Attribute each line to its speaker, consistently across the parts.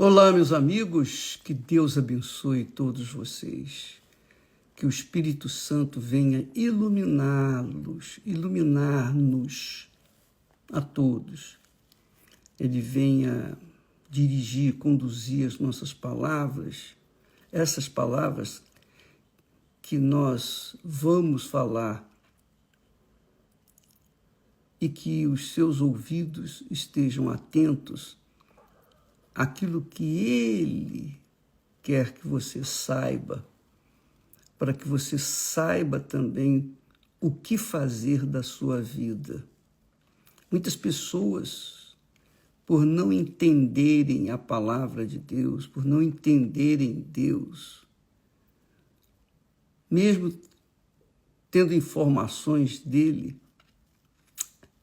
Speaker 1: Olá, meus amigos, que Deus abençoe todos vocês, que o Espírito Santo venha iluminá-los, iluminar-nos a todos. Ele venha dirigir, conduzir as nossas palavras, essas palavras que nós vamos falar e que os seus ouvidos estejam atentos aquilo que Ele quer que você saiba, para que você saiba também o que fazer da sua vida. Muitas pessoas, por não entenderem a palavra de Deus, por não entenderem Deus, mesmo tendo informações dele,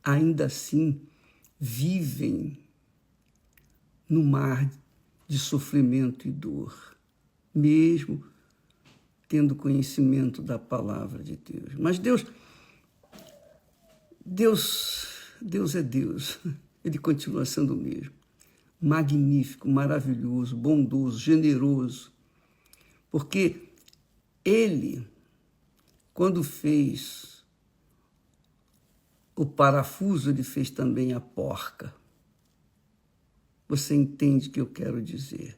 Speaker 1: ainda assim vivem no mar de sofrimento e dor, mesmo tendo conhecimento da palavra de Deus. Mas Deus é Deus. Ele continua sendo o mesmo. Magnífico, maravilhoso, bondoso, generoso. Porque Ele, quando fez o parafuso, Ele fez também a porca. Você entende o que eu quero dizer?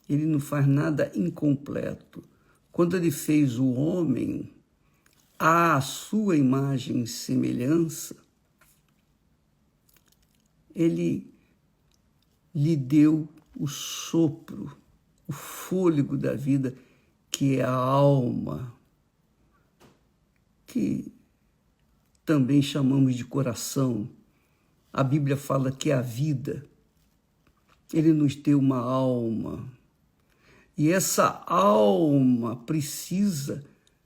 Speaker 1: Ele não faz nada incompleto. Quando ele fez o homem à sua imagem e semelhança, ele lhe deu o sopro, o fôlego da vida, que é a alma, que também chamamos de coração. A Bíblia fala que é a vida. Ele nos deu uma alma. E essa alma precisa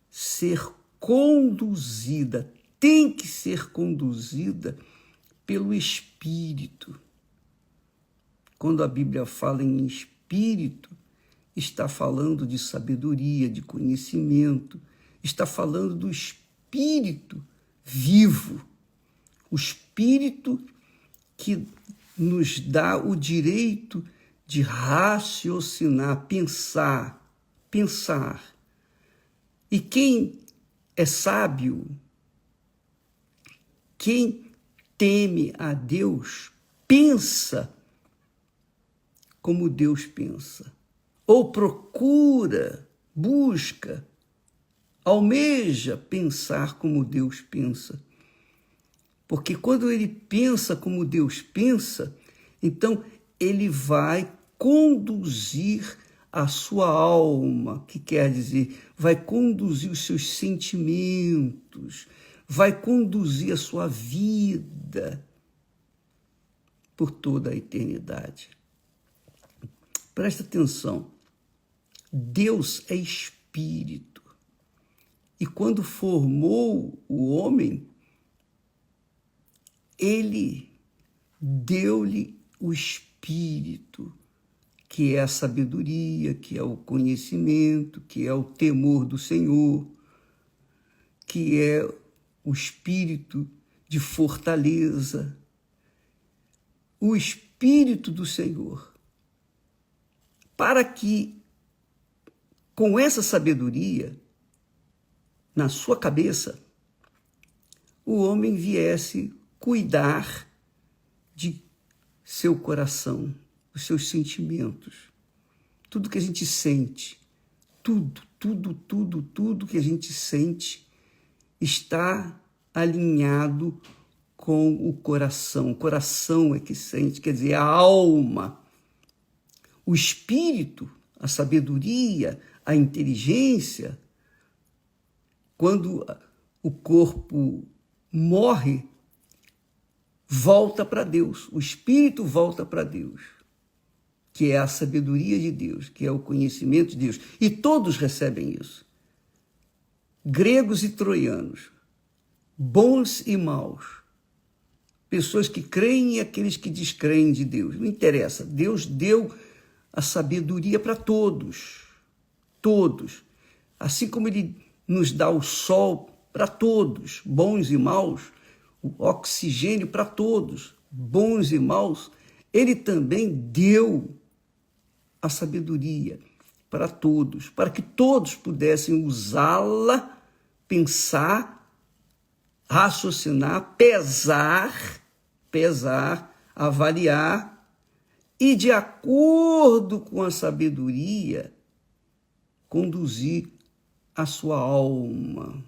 Speaker 1: ser conduzida, tem que ser conduzida pelo Espírito. Quando a Bíblia fala em Espírito, está falando de sabedoria, de conhecimento, está falando do Espírito vivo, o Espírito que nos dá o direito de raciocinar, pensar. E quem é sábio, quem teme a Deus, pensa como Deus pensa, ou procura, busca, almeja pensar como Deus pensa. Porque quando ele pensa como Deus pensa, então ele vai conduzir a sua alma, que quer dizer, vai conduzir os seus sentimentos, vai conduzir a sua vida por toda a eternidade. Presta atenção, Deus é Espírito. E quando formou o homem, Ele deu-lhe o Espírito, que é a sabedoria, que é o conhecimento, que é o temor do Senhor, que é o Espírito de fortaleza, o Espírito do Senhor, para que, com essa sabedoria na sua cabeça, o homem viesse cuidar de seu coração, dos seus sentimentos, tudo que a gente sente, tudo que a gente sente está alinhado com o coração. O coração é que sente, quer dizer, a alma. O espírito, a sabedoria, a inteligência, quando o corpo morre, volta para Deus, o Espírito volta para Deus, que é a sabedoria de Deus, que é o conhecimento de Deus. E todos recebem isso. Gregos e troianos, bons e maus, pessoas que creem e aqueles que descreem de Deus. Não interessa, Deus deu a sabedoria para todos, todos. Assim como Ele nos dá o sol para todos, bons e maus, o oxigênio para todos, bons e maus, ele também deu a sabedoria para todos, para que todos pudessem usá-la, pensar, raciocinar, pesar, avaliar e, de acordo com a sabedoria, conduzir a sua alma,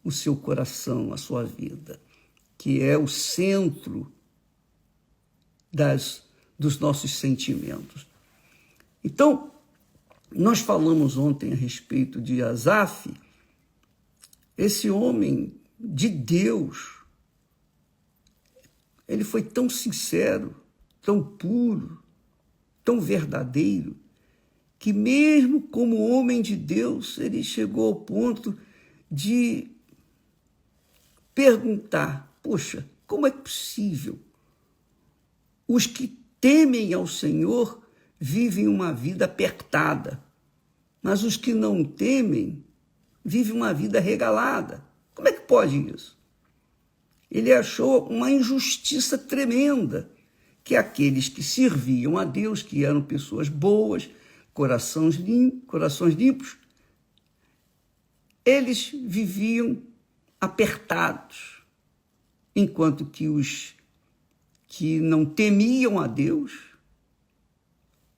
Speaker 1: o seu coração, a sua vida, que é o centro dos nossos sentimentos. Então, nós falamos ontem a respeito de Asaf, esse homem de Deus. Ele foi tão sincero, tão puro, tão verdadeiro, que mesmo como homem de Deus, ele chegou ao ponto de perguntar: poxa, como é possível? Os que temem ao Senhor vivem uma vida apertada, mas os que não temem vivem uma vida regalada. Como é que pode isso? Ele achou uma injustiça tremenda, que aqueles que serviam a Deus, que eram pessoas boas, corações limpos, eles viviam apertados, enquanto que os que não temiam a Deus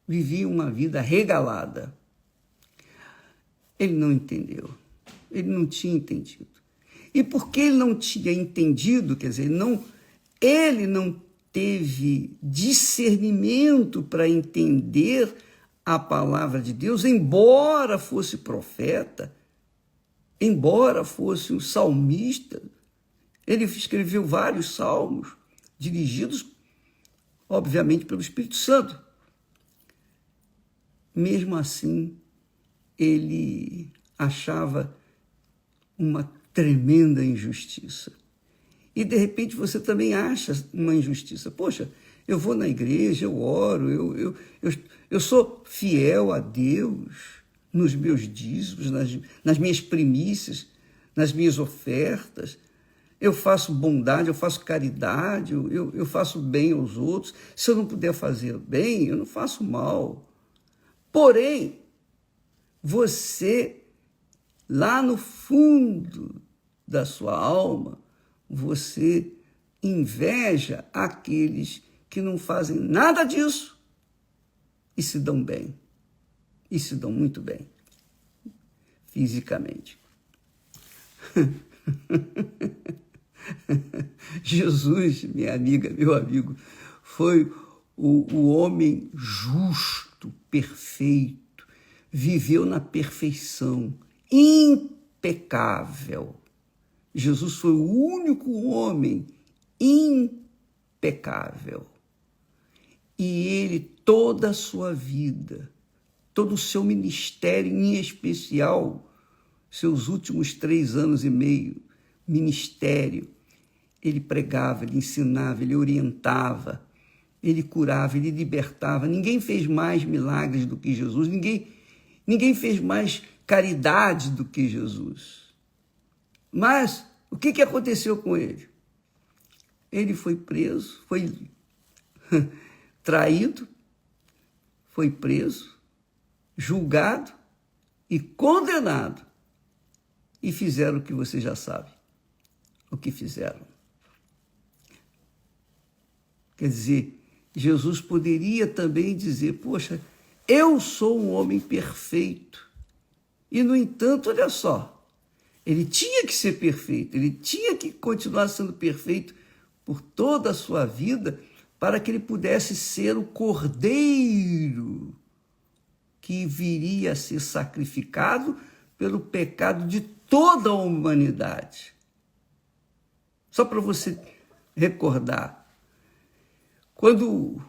Speaker 1: viviam uma vida regalada. Ele não entendeu, ele não tinha entendido. E porque ele não tinha entendido, quer dizer, ele não teve discernimento para entender a palavra de Deus, embora fosse profeta, embora fosse um salmista. Ele escreveu vários salmos, dirigidos, obviamente, pelo Espírito Santo. Mesmo assim, ele achava uma tremenda injustiça. E, de repente, você também acha uma injustiça. Poxa, eu vou na igreja, eu oro, eu sou fiel a Deus nos meus dízimos, nas minhas primícias, nas minhas ofertas. Eu faço bondade, eu faço caridade, eu faço bem aos outros. Se eu não puder fazer bem, eu não faço mal. Porém, você, lá no fundo da sua alma, você inveja aqueles que não fazem nada disso e se dão bem, e se dão muito bem, fisicamente. Jesus, minha amiga, meu amigo, foi o homem justo, perfeito, viveu na perfeição, impecável. Jesus foi o único homem impecável. E ele, toda a sua vida, todo o seu ministério, em especial, seus últimos 3 anos e meio, ministério, ele pregava, ele ensinava, ele orientava, ele curava, ele libertava. Ninguém fez mais milagres do que Jesus, ninguém fez mais caridade do que Jesus. Mas o que aconteceu com ele? Ele foi preso, foi traído, foi preso, julgado e condenado. E fizeram o que você já sabe, o que fizeram. Quer dizer, Jesus poderia também dizer: poxa, eu sou um homem perfeito. E, no entanto, olha só, ele tinha que ser perfeito, ele tinha que continuar sendo perfeito por toda a sua vida, para que ele pudesse ser o cordeiro que viria a ser sacrificado pelo pecado de toda a humanidade. Só para você recordar, quando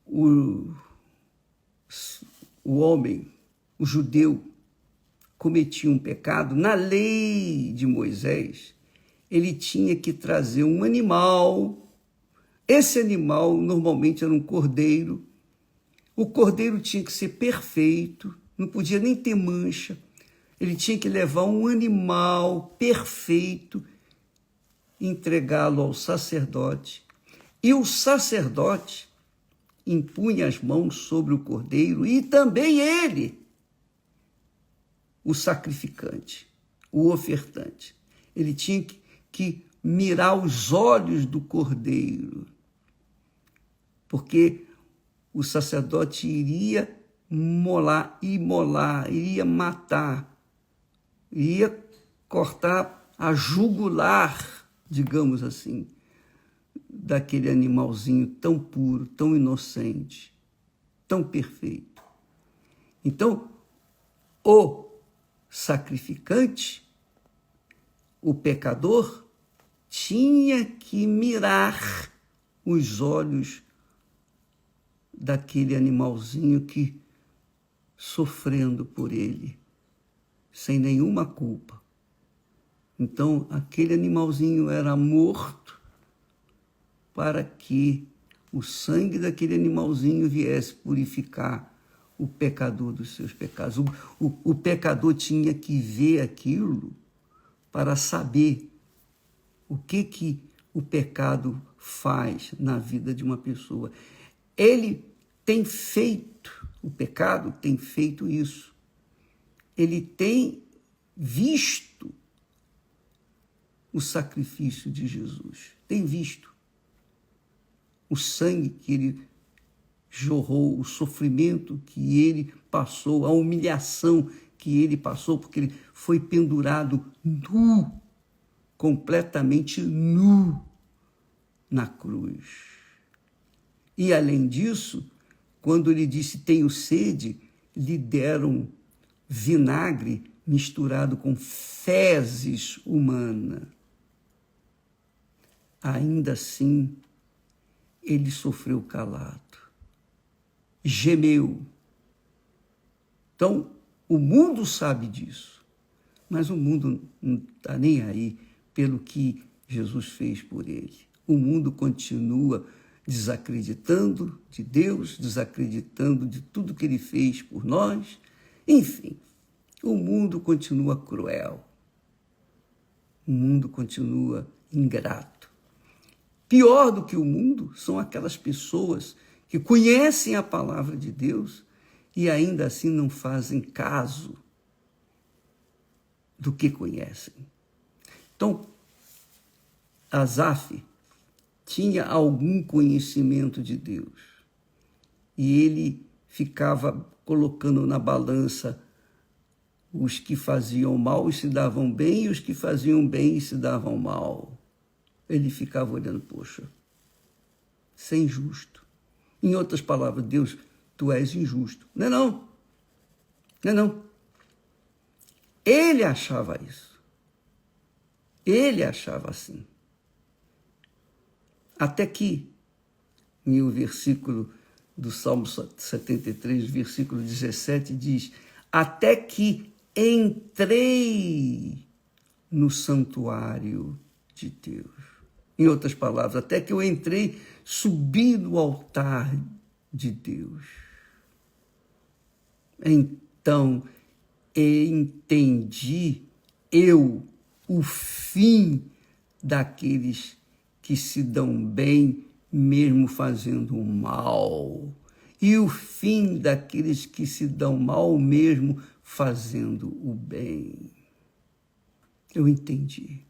Speaker 1: o homem, o judeu, cometia um pecado, na lei de Moisés, ele tinha que trazer um animal. Esse animal normalmente era um cordeiro. O cordeiro tinha que ser perfeito, não podia nem ter mancha. Ele tinha que levar um animal perfeito, entregá-lo ao sacerdote. E o sacerdote, impunha as mãos sobre o cordeiro e também ele, o sacrificante, o ofertante. Ele tinha que mirar os olhos do cordeiro, porque o sacerdote iria imolar, iria matar, iria cortar a jugular, digamos assim, daquele animalzinho tão puro, tão inocente, tão perfeito. Então, o sacrificante, o pecador, tinha que mirar os olhos daquele animalzinho que, sofrendo por ele, sem nenhuma culpa. Então, aquele animalzinho era morto para que o sangue daquele animalzinho viesse purificar o pecador dos seus pecados. O pecador tinha que ver aquilo para saber o que o pecado faz na vida de uma pessoa. Ele tem feito, o pecado tem feito isso. Ele tem visto o sacrifício de Jesus, tem visto o sangue que ele jorrou, o sofrimento que ele passou, a humilhação que ele passou, porque ele foi pendurado nu, completamente nu na cruz. E, além disso, quando ele disse, tenho sede, lhe deram vinagre misturado com fezes humana. Ainda assim, ele sofreu calado, gemeu. Então, o mundo sabe disso, mas o mundo não está nem aí pelo que Jesus fez por ele. O mundo continua desacreditando de Deus, desacreditando de tudo que ele fez por nós. Enfim, o mundo continua cruel. O mundo continua ingrato. Pior do que o mundo são aquelas pessoas que conhecem a palavra de Deus e ainda assim não fazem caso do que conhecem. Então, Asaf tinha algum conhecimento de Deus e ele ficava colocando na balança os que faziam mal e se davam bem e os que faziam bem e se davam mal. Ele ficava olhando, poxa, isso é injusto. Em outras palavras, Deus, tu és injusto. Não é não. Não é não. Ele achava isso. Ele achava assim. Até que, em o versículo do Salmo 73, versículo 17, diz, até que entrei no santuário de Deus. Em outras palavras, até que eu entrei, subi no altar de Deus. Então, entendi eu o fim daqueles que se dão bem, mesmo fazendo mal, e o fim daqueles que se dão mal, mesmo fazendo o bem. Eu entendi.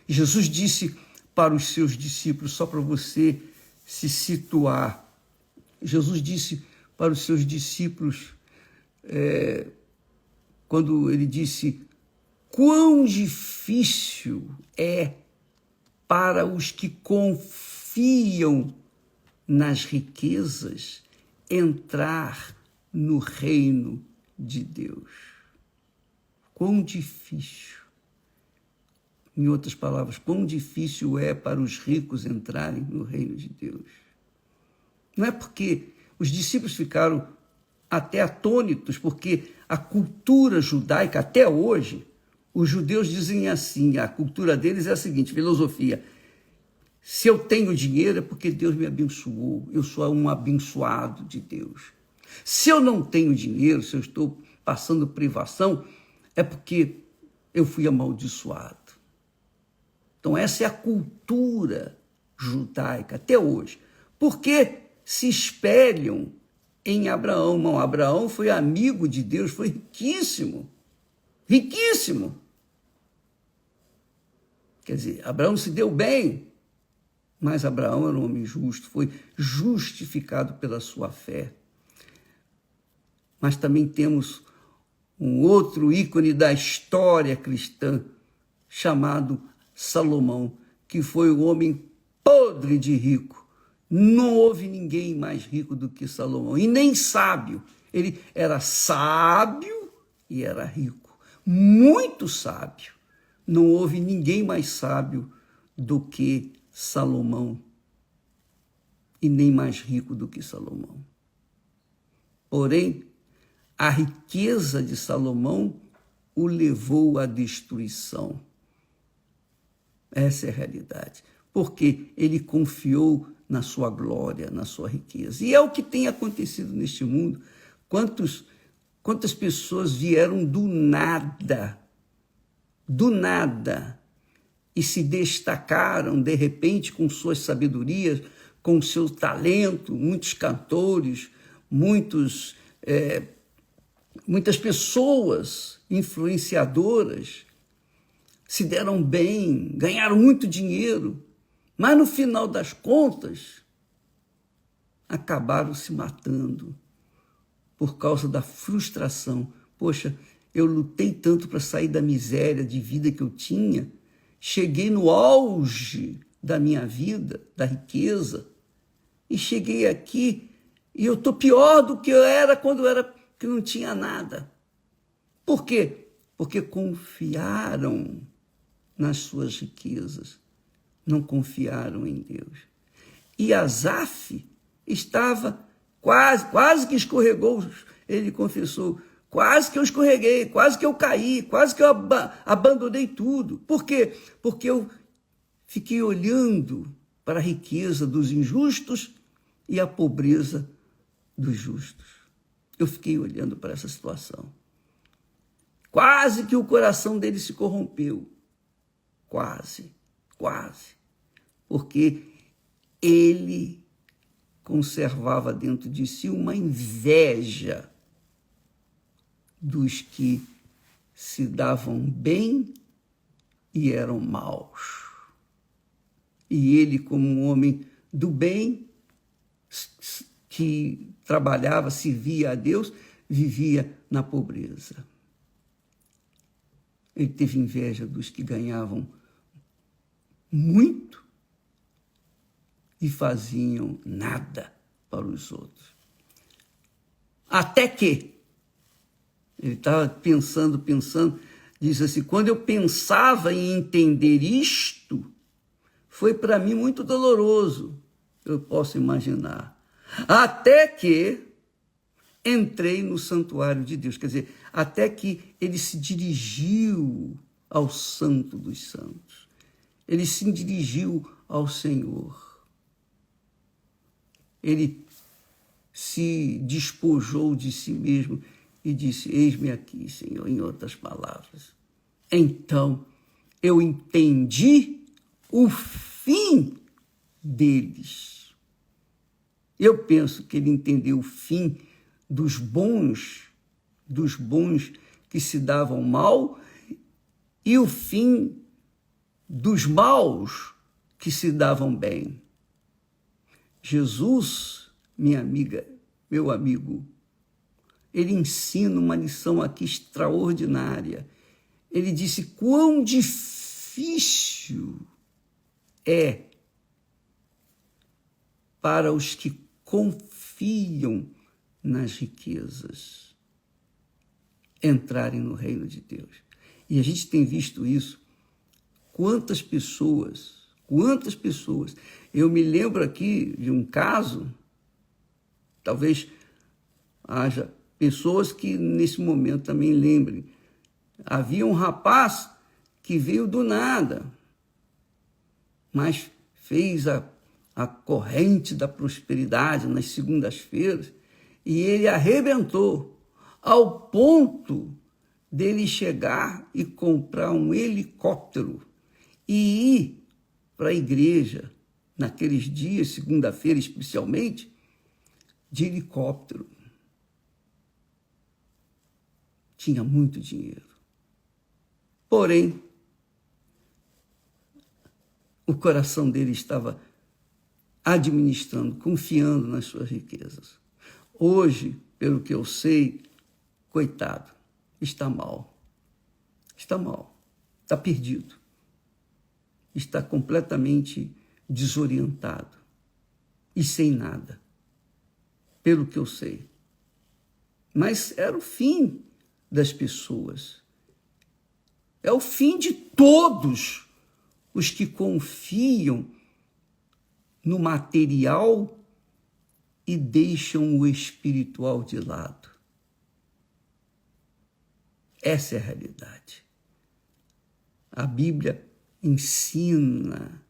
Speaker 1: Jesus disse para os seus discípulos, só para você se situar, Jesus disse para os seus discípulos, quando ele disse, quão difícil é para os que confiam nas riquezas entrar no reino de Deus. Quão difícil. Em outras palavras, quão difícil é para os ricos entrarem no reino de Deus. Não é porque os discípulos ficaram até atônitos, porque a cultura judaica, até hoje, os judeus dizem assim, a cultura deles é a seguinte, filosofia, se eu tenho dinheiro é porque Deus me abençoou, eu sou um abençoado de Deus. Se eu não tenho dinheiro, se eu estou passando privação, é porque eu fui amaldiçoado. Então essa é a cultura judaica até hoje. Por quê? se espelham em Abraão. Irmão, Abraão foi amigo de Deus, foi riquíssimo. Riquíssimo. Quer dizer, Abraão se deu bem, mas Abraão era um homem justo, foi justificado pela sua fé. Mas também temos um outro ícone da história cristã, chamado Salomão, que foi um homem podre de rico. Não houve ninguém mais rico do que Salomão, e nem sábio. Ele era sábio e era rico, muito sábio. Não houve ninguém mais sábio do que Salomão, e nem mais rico do que Salomão. Porém, a riqueza de Salomão o levou à destruição. Essa é a realidade. Porque ele confiou na sua glória, na sua riqueza. E é o que tem acontecido neste mundo. Quantas pessoas vieram do nada, e se destacaram, de repente, com suas sabedorias, com seu talento, muitos cantores, muitas pessoas influenciadoras se deram bem, ganharam muito dinheiro, mas no final das contas acabaram se matando por causa da frustração. Poxa, eu lutei tanto para sair da miséria de vida que eu tinha, cheguei no auge da minha vida, da riqueza, e cheguei aqui e eu estou pior do que eu era quando eu era que não tinha nada. Por quê? Porque confiaram nas suas riquezas, não confiaram em Deus. E Asaf estava quase que escorregou, ele confessou, quase que eu escorreguei, quase que eu caí, quase que eu abandonei tudo. Por quê? Porque eu fiquei olhando para a riqueza dos injustos e a pobreza dos justos. Eu fiquei olhando para essa situação. Quase que o coração dele se corrompeu. Quase. Porque ele conservava dentro de si uma inveja dos que se davam bem e eram maus. E ele, como um homem do bem, que trabalhava, servia a Deus, vivia na pobreza. Ele teve inveja dos que ganhavam muito e faziam nada para os outros. Até que ele estava pensando, diz assim, quando eu pensava em entender isto, foi para mim muito doloroso, eu posso imaginar. Até que entrei no santuário de Deus, quer dizer, até que ele se dirigiu ao Santo dos Santos. Ele se dirigiu ao Senhor. Ele se despojou de si mesmo e disse, eis-me aqui, Senhor, em outras palavras. Então, eu entendi o fim deles. Eu penso que ele entendeu o fim dos bons que se davam mal e o fim dos maus que se davam bem. Jesus, minha amiga, meu amigo, ele ensina uma lição aqui extraordinária. Ele disse quão difícil é para os que confiam nas riquezas entrarem no reino de Deus. E a gente tem visto isso. Quantas pessoas. Eu me lembro aqui de um caso, talvez haja pessoas que nesse momento também lembrem. Havia um rapaz que veio do nada, mas fez a corrente da prosperidade nas segundas-feiras e ele arrebentou ao ponto dele chegar e comprar um helicóptero e ir para a igreja naqueles dias, segunda-feira especialmente, de helicóptero. Tinha muito dinheiro. Porém, o coração dele estava administrando, confiando nas suas riquezas. Hoje, pelo que eu sei, coitado, está mal. Está mal, está perdido. Está completamente desorientado e sem nada, pelo que eu sei. Mas era o fim das pessoas. É o fim de todos os que confiam no material e deixam o espiritual de lado. Essa é a realidade. A Bíblia ensina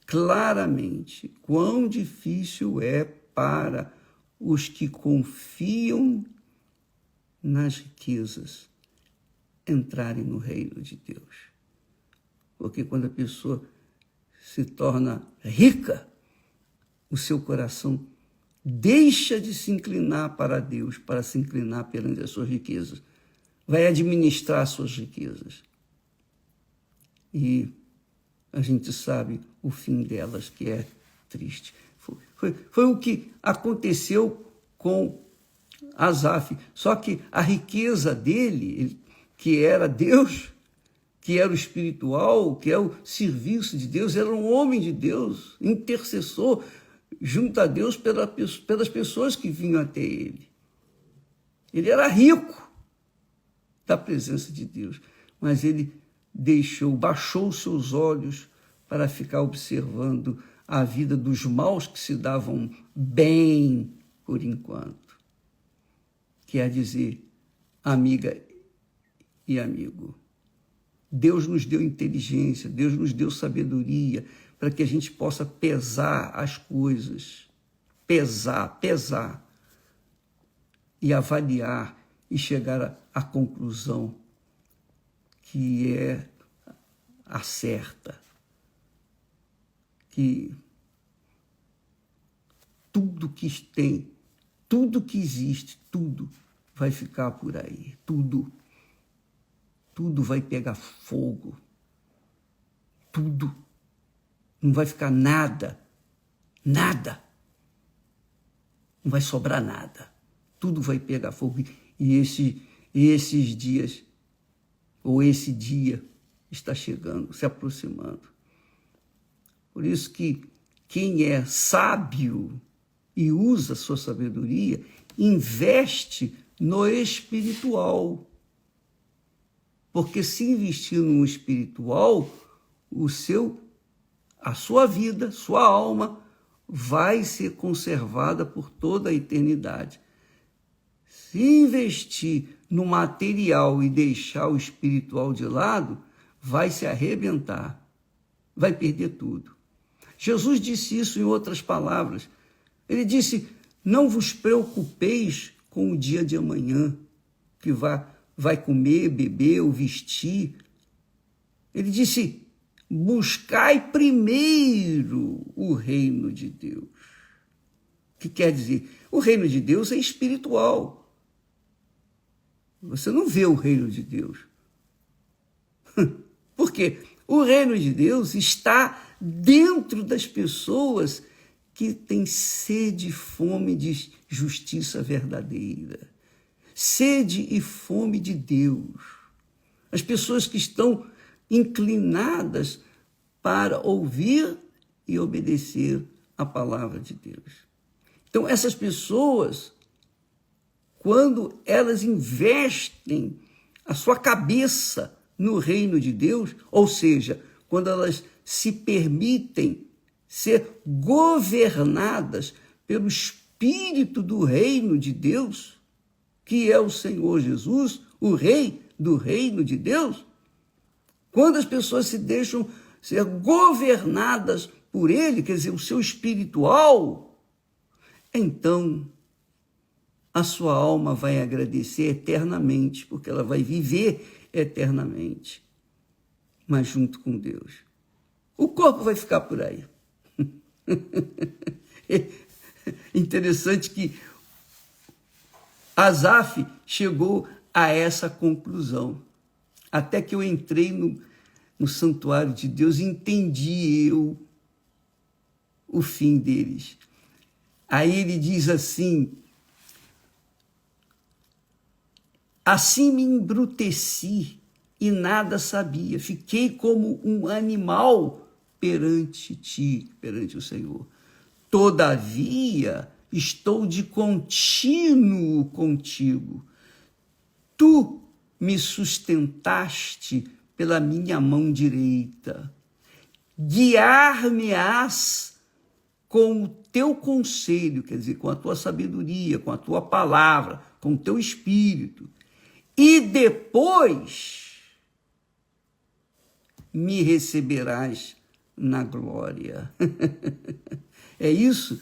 Speaker 1: claramente quão difícil é para os que confiam nas riquezas entrarem no reino de Deus. Porque quando a pessoa se torna rica, o seu coração deixa de se inclinar para Deus, para se inclinar perante as suas riquezas. Vai administrar suas riquezas. E a gente sabe o fim delas, que é triste. Foi o que aconteceu com Asaf. Só que a riqueza dele, que era Deus, que era o espiritual, que é o serviço de Deus, era um homem de Deus, intercessor junto a Deus pelas pessoas que vinham até ele. Ele era rico da presença de Deus, mas ele baixou seus olhos para ficar observando a vida dos maus que se davam bem por enquanto. Quer dizer, amiga e amigo, Deus nos deu inteligência, Deus nos deu sabedoria para que a gente possa pesar as coisas, pesar e avaliar e chegar à conclusão que é a certa, que tudo que tem, tudo que existe, tudo vai ficar por aí, tudo vai pegar fogo, tudo, não vai ficar nada, não vai sobrar nada, tudo vai pegar fogo. E esses dias, ou esse dia, está chegando, se aproximando. Por isso que quem é sábio e usa sua sabedoria, investe no espiritual. Porque se investir no espiritual, a sua vida, sua alma, vai ser conservada por toda a eternidade. Se investir no material e deixar o espiritual de lado, vai se arrebentar, vai perder tudo. Jesus disse isso em outras palavras. Ele disse, não vos preocupeis com o dia de amanhã, que vai comer, beber ou vestir. Ele disse, buscai primeiro o reino de Deus. O que quer dizer? O reino de Deus é espiritual. Você não vê o reino de Deus. Por quê? O reino de Deus está dentro das pessoas que têm sede e fome de justiça verdadeira. Sede e fome de Deus. As pessoas que estão inclinadas para ouvir e obedecer a palavra de Deus. Então, essas pessoas, quando elas investem a sua cabeça no reino de Deus, ou seja, quando elas se permitem ser governadas pelo Espírito do reino de Deus, que é o Senhor Jesus, o Rei do reino de Deus, quando as pessoas se deixam ser governadas por Ele, quer dizer, o seu espiritual, então a sua alma vai agradecer eternamente, porque ela vai viver eternamente, mas junto com Deus. O corpo vai ficar por aí. Interessante que Asaf chegou a essa conclusão. Até que eu entrei no santuário de Deus e entendi o fim deles. Aí ele diz assim: assim me embruteci e nada sabia, fiquei como um animal perante ti, perante o Senhor. Todavia, estou de contínuo contigo. Tu me sustentaste pela minha mão direita. Guiar-me-ás com o teu conselho, quer dizer, com a tua sabedoria, com a tua palavra, com o teu espírito. E depois me receberás na glória. É isso.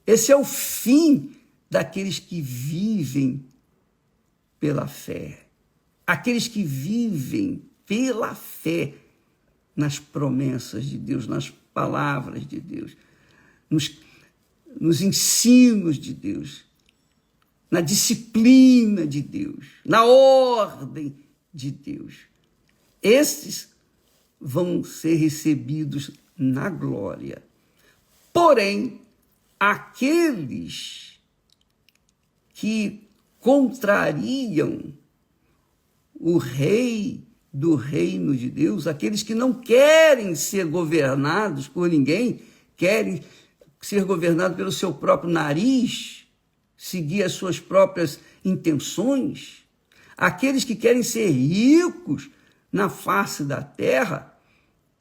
Speaker 1: Esse é o fim daqueles que vivem pela fé. Aqueles que vivem pela fé nas promessas de Deus, nas palavras de Deus, nos ensinos de Deus, na disciplina de Deus, na ordem de Deus. Esses vão ser recebidos na glória. Porém, aqueles que contrariam o rei do reino de Deus, aqueles que não querem ser governados por ninguém, querem ser governados pelo seu próprio nariz, seguir as suas próprias intenções, aqueles que querem ser ricos na face da terra,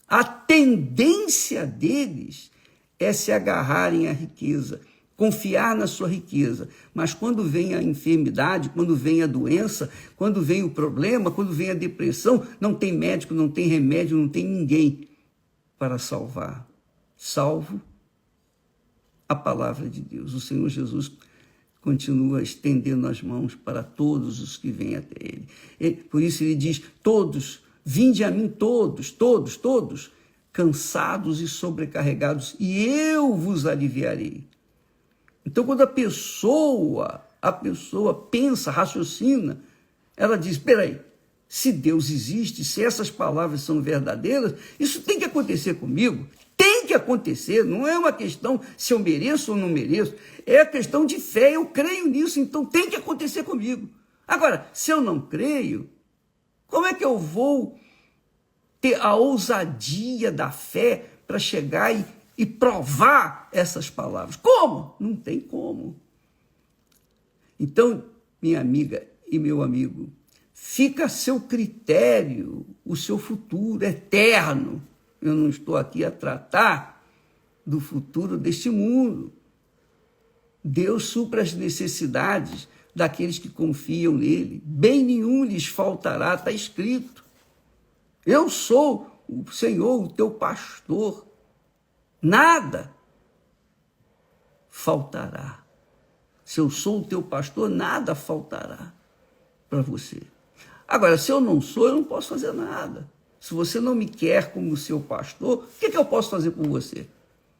Speaker 1: a tendência deles é se agarrarem à riqueza, confiar na sua riqueza. Mas quando vem a enfermidade, quando vem a doença, quando vem o problema, quando vem a depressão, não tem médico, não tem remédio, não tem ninguém para salvar. Salvo a palavra de Deus. O Senhor Jesus continua estendendo as mãos para todos os que vêm até Ele. Por isso ele diz: todos, vinde a mim todos, cansados e sobrecarregados, e eu vos aliviarei. Então, quando a pessoa pensa, raciocina, ela diz: espera aí, se Deus existe, se essas palavras são verdadeiras, isso tem que acontecer comigo. Tem que acontecer, não é uma questão se eu mereço ou não mereço, é a questão de fé, eu creio nisso, então tem que acontecer comigo. Agora, se eu não creio, como é que eu vou ter a ousadia da fé para chegar e provar essas palavras? Como? Não tem como. Então, minha amiga e meu amigo, fica a seu critério o seu futuro eterno. Eu não estou aqui a tratar do futuro deste mundo. Deus supra as necessidades daqueles que confiam nele. Bem nenhum lhes faltará, está escrito. Eu sou o Senhor, o teu pastor. Nada faltará. Se eu sou o teu pastor, nada faltará para você. Agora, se eu não sou, eu não posso fazer nada. Se você não me quer como seu pastor, o que eu posso fazer por você?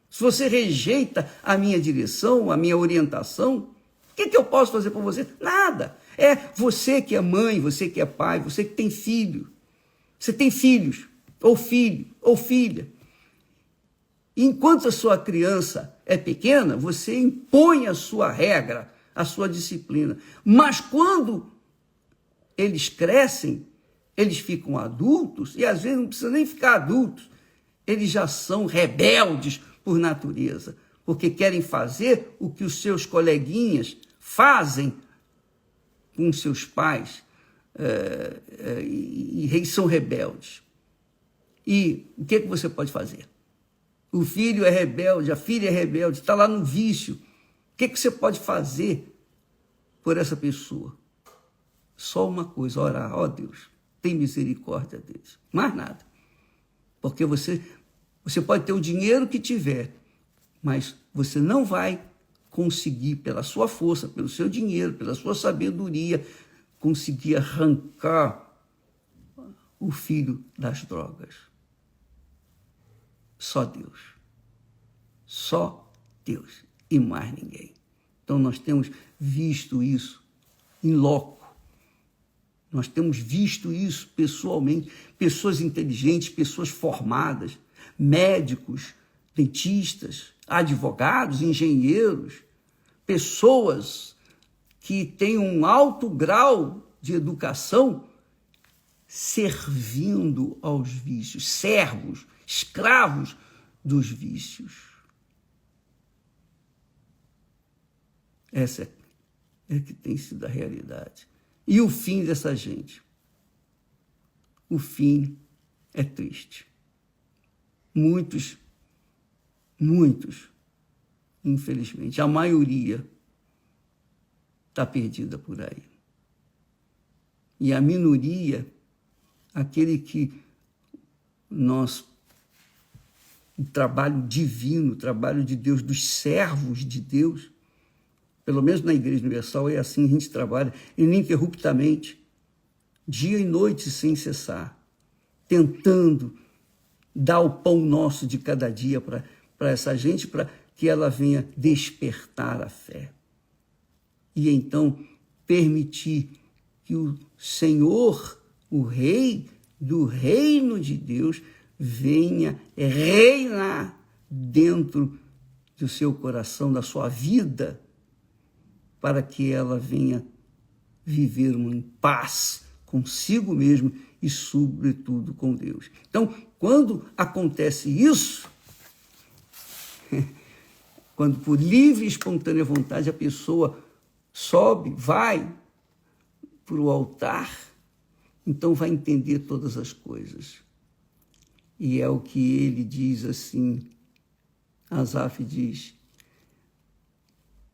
Speaker 1: Se você rejeita a minha direção, a minha orientação, o que eu posso fazer por você? Nada. É você que é mãe, você que é pai, você que tem filho. Você tem filhos, ou filha. Enquanto a sua criança é pequena, você impõe a sua regra, a sua disciplina. Mas quando eles crescem, eles ficam adultos, e às vezes não precisa nem ficar adultos, eles já são rebeldes por natureza, porque querem fazer o que os seus coleguinhas fazem com seus pais, e são rebeldes. E o que você pode fazer? O filho é rebelde, a filha é rebelde, está lá no vício. O que você pode fazer por essa pessoa? Só uma coisa: orar. Ó Deus, tem misericórdia deles. Mais nada. Porque você pode ter o dinheiro que tiver, mas você não vai conseguir, pela sua força, pelo seu dinheiro, pela sua sabedoria, conseguir arrancar o filho das drogas. Só Deus. Só Deus. e mais ninguém. Então nós temos visto isso em loco. Nós temos visto isso pessoalmente, pessoas inteligentes, pessoas formadas, médicos, dentistas, advogados, engenheiros, pessoas que têm um alto grau de educação servindo aos vícios, servos, escravos dos vícios. Essa é que tem sido a realidade. E o fim dessa gente? O fim é triste. Muitos, infelizmente, a maioria está perdida por aí. E a minoria, aquele que o trabalho divino, o trabalho de Deus, dos servos de Deus, pelo menos na Igreja Universal é assim, a gente trabalha ininterruptamente, dia e noite sem cessar, tentando dar o pão nosso de cada dia para essa gente, para que ela venha despertar a fé. E então permitir que o Senhor, o Rei do reino de Deus, venha reinar dentro do seu coração, da sua vida, para que ela venha viver em paz consigo mesmo e, sobretudo, com Deus. Então, quando acontece isso, quando por livre e espontânea vontade a pessoa sobe, vai para o altar, então vai entender todas as coisas. E é o que ele diz assim, Asaf diz: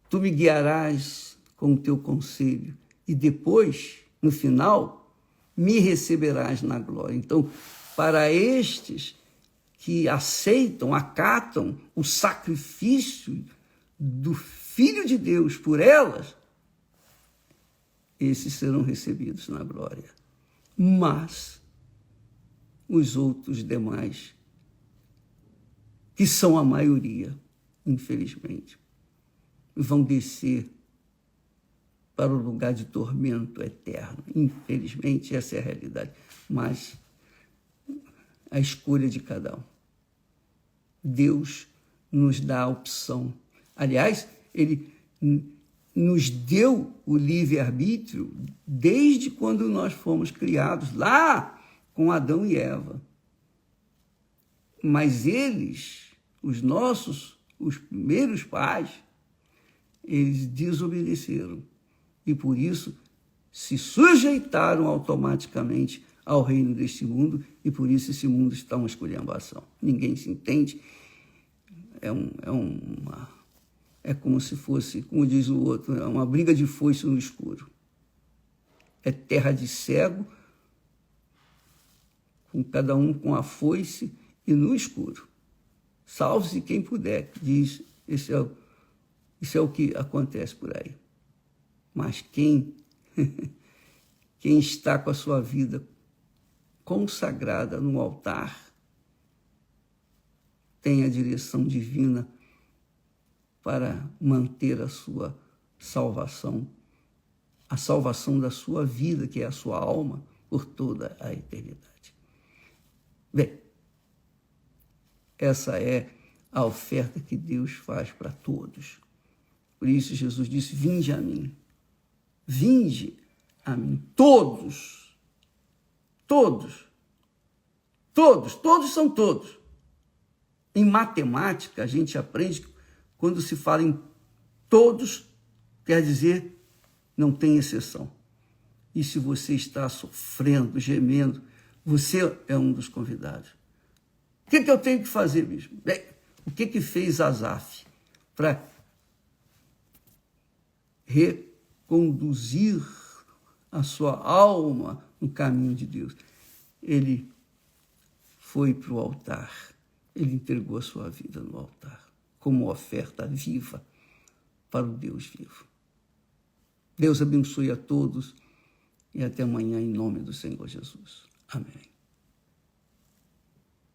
Speaker 1: tu me guiarás com o teu conselho e depois, no final, me receberás na glória. Então, para estes que aceitam, acatam o sacrifício do Filho de Deus por elas, esses serão recebidos na glória. Mas os outros demais, que são a maioria, infelizmente, vão descer para o lugar de tormento eterno. Infelizmente, essa é a realidade. Mas a escolha de cada um. Deus nos dá a opção. Aliás, ele nos deu o livre-arbítrio desde quando nós fomos criados, lá com Adão e Eva. Mas eles, os primeiros pais, eles desobedeceram e, por isso, se sujeitaram automaticamente ao reino deste mundo e, por isso, esse mundo está uma esculhambação. Ninguém se entende. É como se fosse, como diz o outro, é uma briga de foice no escuro. É terra de cego, com cada um com a foice e no escuro. Salve-se quem puder, diz, isso é o que acontece por aí. Mas quem está com a sua vida consagrada no altar, tem a direção divina para manter a sua salvação, a salvação da sua vida, que é a sua alma, por toda a eternidade. Bem, essa é a oferta que Deus faz para todos. Por isso Jesus disse: vinde a mim, todos são todos. Em matemática, a gente aprende que quando se fala em todos, quer dizer não tem exceção. E se você está sofrendo, gemendo, você é um dos convidados. O que eu tenho que fazer, bispo? Bem, o que fez Asaf para reconduzir a sua alma no caminho de Deus? Ele foi para o altar, ele entregou a sua vida no altar, como oferta viva para o Deus vivo. Deus abençoe a todos e até amanhã, em nome do Senhor Jesus. Amém.